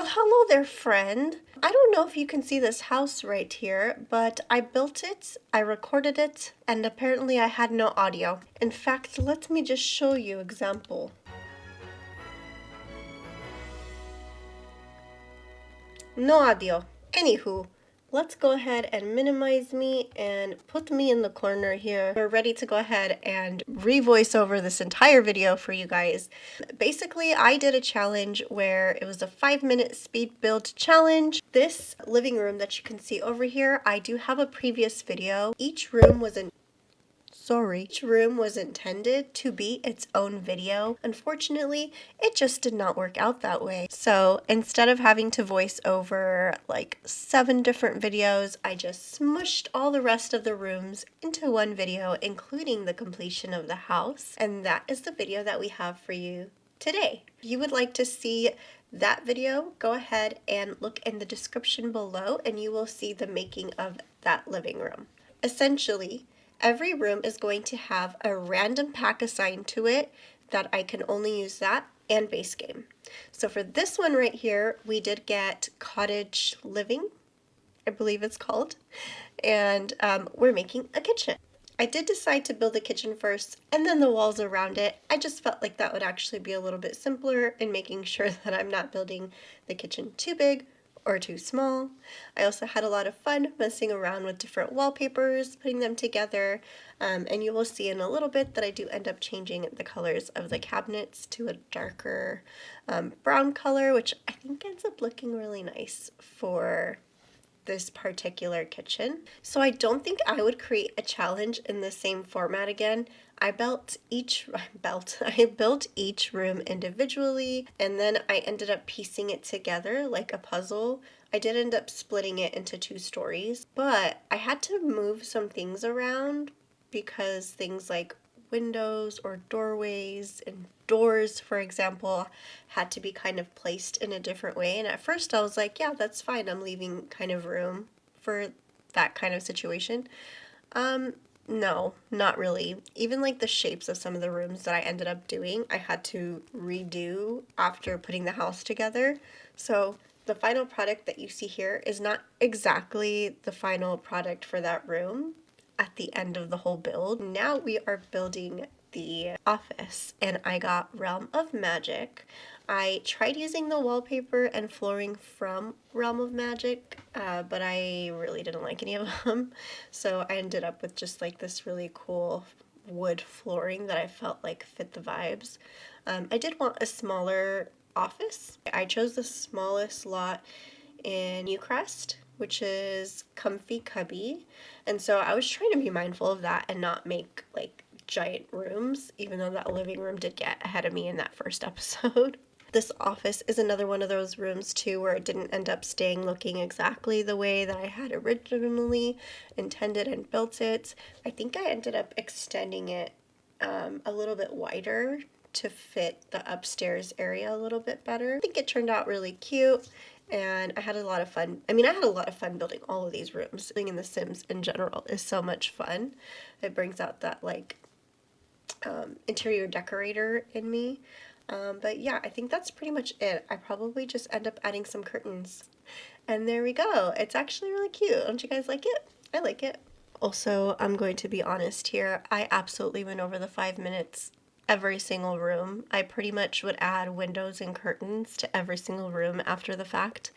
Well, hello there, friend. I don't know if you can see this house right here, but I built it, I recorded it, and apparently I had no audio. In fact, let me just show you example. No audio. Anywho, let's go ahead and minimize me and put me in the corner here. We're ready to go ahead and revoice over this entire video for you guys. Basically, I did a challenge where it was a 5-minute speed build challenge. This living room that you can see over here, I do have a previous video. Each room was intended to be its own video. Unfortunately, it just did not work out that way. So instead of having to voice over like 7 different videos, I just smushed all the rest of the rooms into one video, including the completion of the house. And that is the video that we have for you today. If you would like to see that video, go ahead and look in the description below and you will see the making of that living room. Essentially, every room is going to have a random pack assigned to it that I can only use that and base game. So for this one right here, we did get Cottage Living, I believe it's called, and we're making a kitchen. I did decide to build the kitchen first and then the walls around it. I just felt like that would actually be a little bit simpler in making sure that I'm not building the kitchen too big or too small. I also had a lot of fun messing around with different wallpapers, putting them together, and you will see in a little bit that I do end up changing the colors of the cabinets to a darker brown color, which I think ends up looking really nice for this particular kitchen. So I don't think I would create a challenge in the same format again. I built each room individually, and then I ended up piecing it together like a puzzle. I did end up splitting it into 2 stories, but I had to move some things around because things like windows or doorways and doors, for example, had to be kind of placed in a different way. And at first I was like, yeah, that's fine. I'm leaving kind of room for that kind of situation. No, not really. Even like the shapes of some of the rooms that I ended up doing, I had to redo after putting the house together. So the final product that you see here is not exactly the final product for that room at the end of the whole build. Now we are building the office, and I got Realm of Magic. I tried using the wallpaper and flooring from Realm of Magic, but I really didn't like any of them. So I ended up with just like this really cool wood flooring that I felt like fit the vibes. I did want a smaller office. I chose the smallest lot in Newcrest, which is Comfy Cubby. And so I was trying to be mindful of that and not make like giant rooms, even though that living room did get ahead of me in that first episode. This office is another one of those rooms too where it didn't end up staying looking exactly the way that I had originally intended and built it. I think I ended up extending it a little bit wider to fit the upstairs area a little bit better. I think it turned out really cute, and I had a lot of fun. I had a lot of fun building all of these rooms. Living in The Sims in general is so much fun. It brings out that like interior decorator in me. But yeah, I think that's pretty much it. I probably just end up adding some curtains. And there we go. It's actually really cute. Don't you guys like it? I like it. Also, I'm going to be honest here. I absolutely went over the 5 minutes every single room. I pretty much would add windows and curtains to every single room after the fact,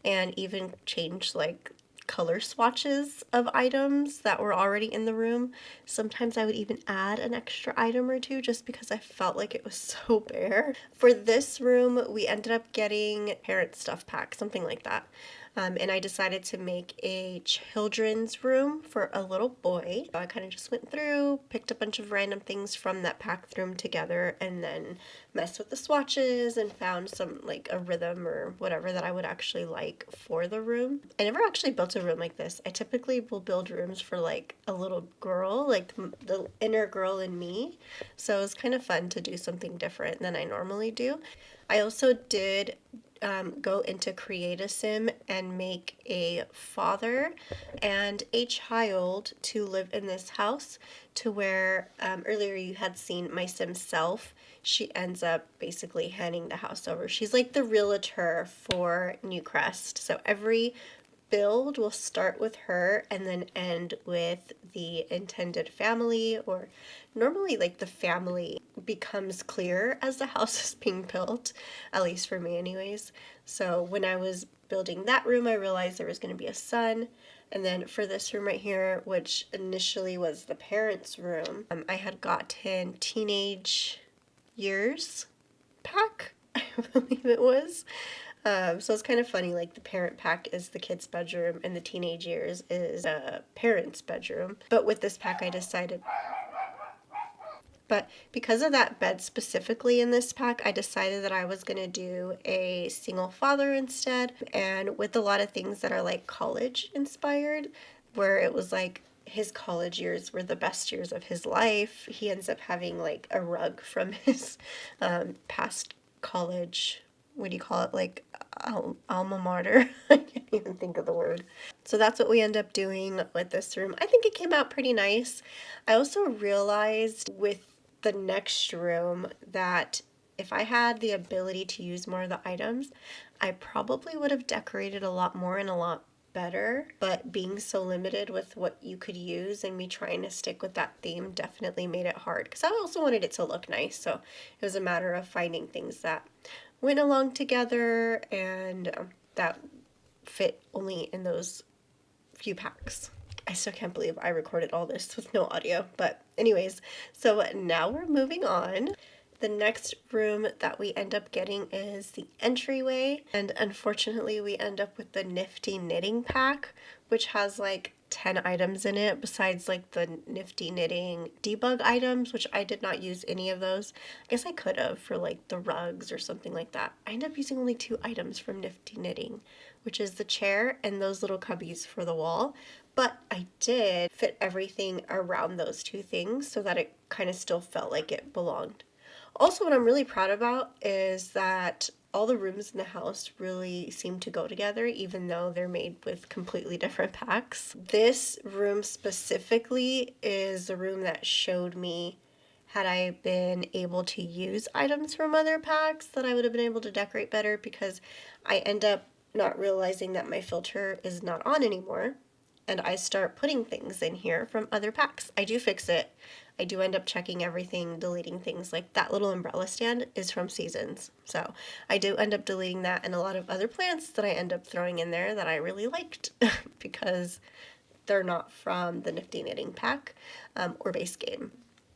and even change like color swatches of items that were already in the room. Sometimes I would even add an extra item or two just because I felt like it was so bare. For this room, we ended up getting parent stuff pack, something like that. And I decided to make a children's room for a little boy. I kind of just went through, picked a bunch of random things from that packed room together, and then messed with the swatches and found some like a rhythm or whatever that I would actually like for the room. I never actually built a room like this. I typically will build rooms for like a little girl, like the inner girl in me. So it was kind of fun to do something different than I normally do. I also did go into Create a Sim and make a father and a child to live in this house, to where earlier you had seen my Sim self. she ends up basically handing the house over. She's like the realtor for Newcrest. So every build will start with her and then end with the intended family, or normally like the family becomes clear as the house is being built, at least for me anyways. So when I was building that room, I realized there was going to be a son. And then for this room right here, which initially was the parents' room, I had gotten Teenage Years pack, I believe it was. So it's kind of funny, like the parent pack is the kid's bedroom and the teenage years is a parent's bedroom. But with this pack, I decided, but because of that bed specifically in this pack, I decided that I was going to do a single father instead. And with a lot of things that are like college inspired, where it was like his college years were the best years of his life, he ends up having like a rug from his past college, what do you call it, like alma mater. I can't even think of the word. So that's what we end up doing with this room. I think it came out pretty nice. I also realized with the next room that if I had the ability to use more of the items, I probably would have decorated a lot more and a lot better, but being so limited with what you could use and me trying to stick with that theme definitely made it hard, because I also wanted it to look nice. So it was a matter of finding things that went along together and that fit only in those few packs. I still can't believe I recorded all this with no audio, but anyways, so now we're moving on. The next room that we end up getting is the entryway, and unfortunately we end up with the Nifty Knitting pack, which has like 10 items in it besides like the Nifty Knitting debug items, which I did not use any of those. I guess I could have for like the rugs or something like that. I ended up using only 2 items from Nifty Knitting, which is the chair and those little cubbies for the wall. But I did fit everything around those 2 things so that it kind of still felt like it belonged. Also, what I'm really proud about is that all the rooms in the house really seem to go together, even though they're made with completely different packs. This room specifically is the room that showed me, had I been able to use items from other packs, that I would have been able to decorate better, because I end up not realizing that my filter is not on anymore, and I start putting things in here from other packs. I do fix it. I do end up checking everything, deleting things. Like that little umbrella stand is from Seasons. So I do end up deleting that, and a lot of other plants that I end up throwing in there that I really liked because they're not from the Nifty Knitting pack or base game.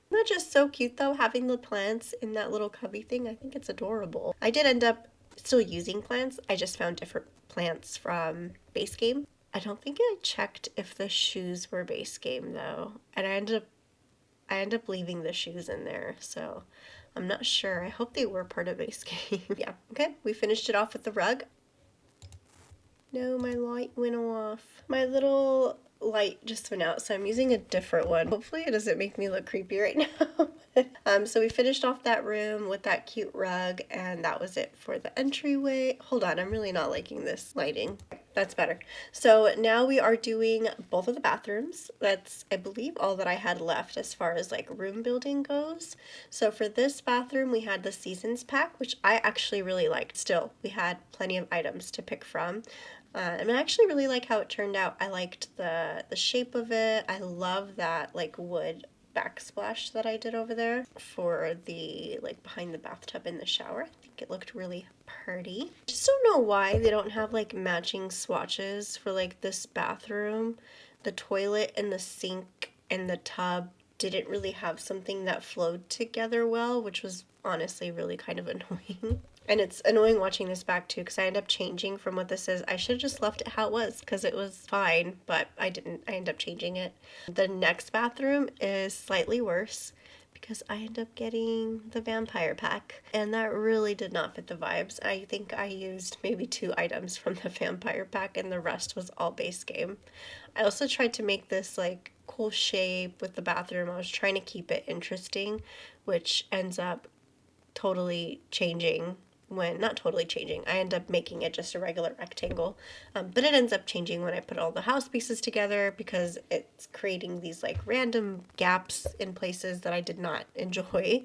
Isn't that just so cute though, having the plants in that little cubby thing? I think it's adorable. I did end up still using plants. I just found different plants from base game. I don't think I checked if the shoes were base game though, and I ended up leaving the shoes in there, so I'm not sure. I hope they were part of base game. Yeah, okay, we finished it off with the rug. No, my light went off. My little light just went out, so I'm using a different one. Hopefully it doesn't make me look creepy right now. So we finished off that room with that cute rug, and that was it for the entryway. Hold on, I'm really not liking this lighting. That's better. So now we are doing both of the bathrooms. That's, I believe, all that I had left as far as like room building goes. So for this bathroom, we had the Seasons pack, which I actually really liked. Still, we had plenty of items to pick from. And I actually really like how it turned out. I liked the shape of it. I love that like wood backsplash that I did over there for the like behind the bathtub in the shower. I think it looked really pretty. Just don't know why they don't have like matching swatches for like this bathroom. The toilet and the sink and the tub didn't really have something that flowed together well, which was honestly really kind of annoying. And it's annoying watching this back too, because I end up changing from what this is. I should have just left it how it was because it was fine, but I didn't. I end up changing it. The next bathroom is slightly worse because I end up getting the vampire pack, and that really did not fit the vibes. I think I used maybe 2 items from the vampire pack and the rest was all base game. I also tried to make this like cool shape with the bathroom. I was trying to keep it interesting, which ends up totally changing when, not totally changing, I end up making it just a regular rectangle, but it ends up changing when I put all the house pieces together because it's creating these like random gaps in places that I did not enjoy.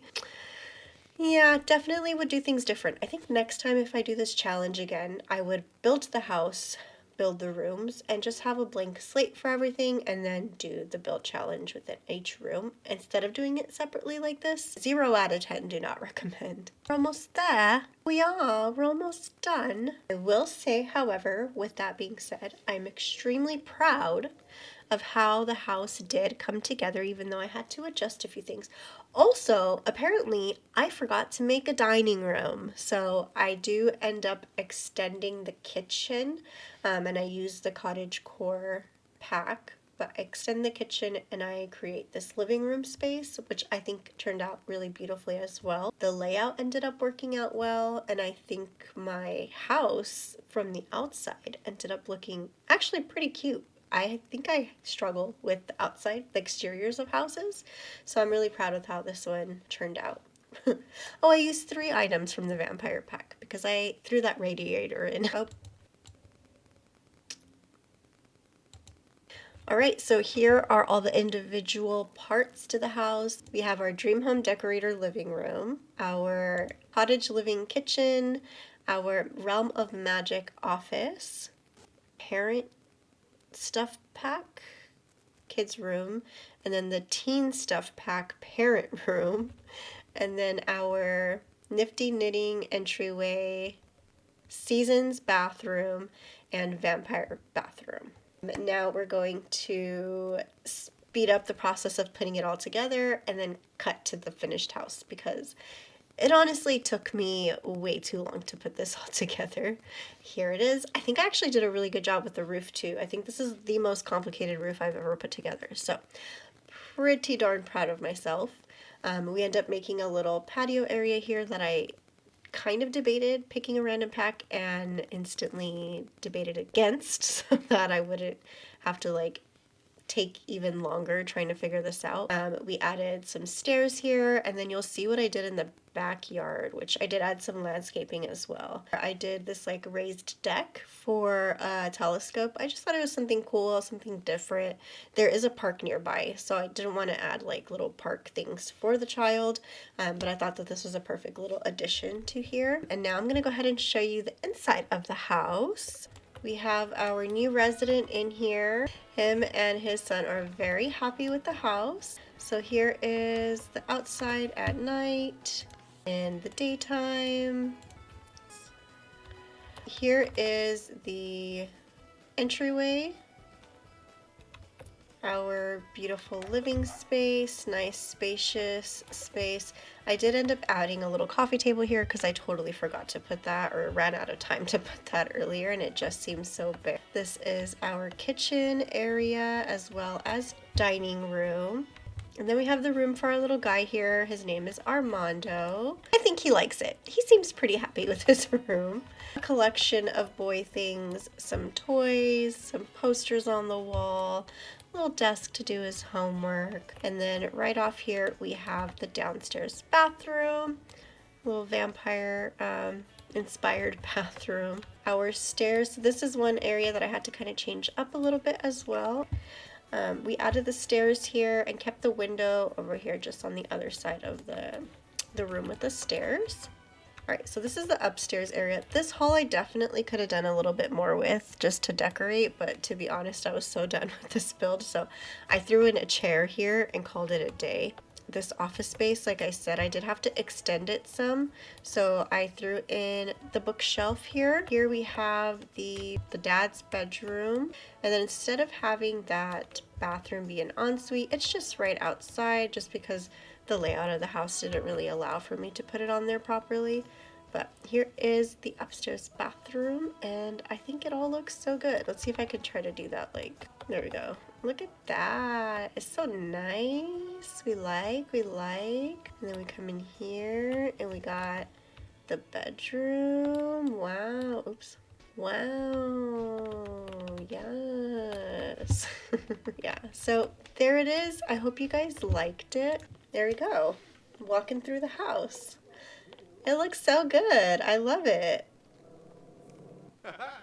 Yeah, definitely would do things different. I think next time if I do this challenge again, I would build the house, build the rooms, and just have a blank slate for everything and then do the build challenge within each room instead of doing it separately like this. 0 out of 10 do not recommend. We're almost there. We're almost done. I will say, however, with that being said, I'm extremely proud of how the house did come together, even though I had to adjust a few things. Also, apparently, I forgot to make a dining room, so I do end up extending the kitchen, and I use the cottage core pack, but I extend the kitchen and I create this living room space, which I think turned out really beautifully as well. The layout ended up working out well, and I think my house from the outside ended up looking actually pretty cute. I think I struggle with the outside, the exteriors of houses, so I'm really proud of how this one turned out. Oh, I used 3 items from the vampire pack because I threw that radiator in. Oh. Alright, so here are all the individual parts to the house. We have our Dream Home Decorator living room, our cottage living kitchen, our Realm of Magic office, parent stuff pack, kids room, and then the teen stuff pack parent room, and then our nifty knitting entryway, seasons bathroom, and vampire bathroom. Now we're going to speed up the process of putting it all together and then cut to the finished house because it honestly took me way too long to put this all together. Here it is. I think I actually did a really good job with the roof too. I think this is the most complicated roof I've ever put together. So pretty darn proud of myself. We end up making a little patio area here that I kind of debated picking a random pack and instantly debated against so that I wouldn't have to like take even longer trying to figure this out. We added some stairs here, and then you'll see what I did in the backyard, which I did add some landscaping as well. I did this like raised deck for a telescope. I just thought it was something cool, something different. There is a park nearby, so I didn't want to add like little park things for the child, but I thought that this was a perfect little addition to here. And now I'm gonna go ahead and show you the inside of the house. We have our new resident in here. Him and his son are very happy with the house. So here is the outside at night and the daytime. Here is the entryway, our beautiful living space, nice spacious space. I did end up adding a little coffee table here because I totally forgot to put that or ran out of time to put that earlier, and it just seems so big. This is our kitchen area as well as dining room. And then we have the room for our little guy here. His name is Armando. I think he likes it. He seems pretty happy with his room. A collection of boy things, some toys, some posters on the wall, little desk to do his homework, and then right off here we have the downstairs bathroom, little vampire inspired bathroom. Our stairs, this is one area that I had to kind of change up a little bit as well. We added the stairs here and kept the window over here just on the other side of the room with the stairs. Alright, so this is the upstairs area. This hall I definitely could have done a little bit more with just to decorate, but to be honest, I was so done with this build, so I threw in a chair here and called it a day. This office space, like I said, I did have to extend it some, so I threw in the bookshelf here. Here we have the dad's bedroom, and then instead of having that bathroom be an ensuite, it's just right outside just because the layout of the house didn't really allow for me to put it on there properly. But here is the upstairs bathroom, and I think it all looks so good. Let's see if I can try to do that. Like, there we go. Look at that. It's so nice. We like. And then we come in here, and we got the bedroom. Wow. Oops. Wow. Yes. Yeah, so there it is. I hope you guys liked it. There we go. Walking through the house. It looks so good. I love it.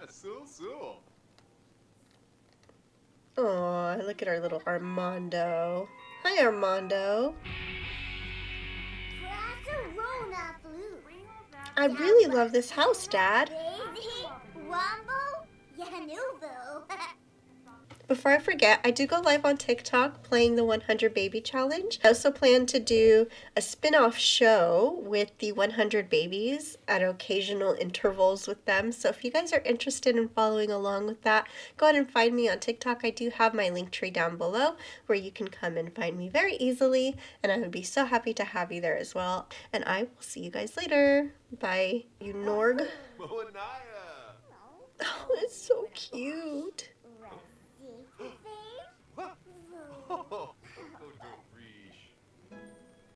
So. Oh, look at our little Armando. Hi, Armando. That's a grown-up. I really love this house, Dad. Before I forget, I do go live on TikTok playing the 100 Baby Challenge. I also plan to do a spin-off show with the 100 babies at occasional intervals with them. So if you guys are interested in following along with that, go ahead and find me on TikTok. I do have my link tree down below where you can come and find me very easily, and I would be so happy to have you there as well. And I will see you guys later. Bye, you Norg. Oh, it's so cute.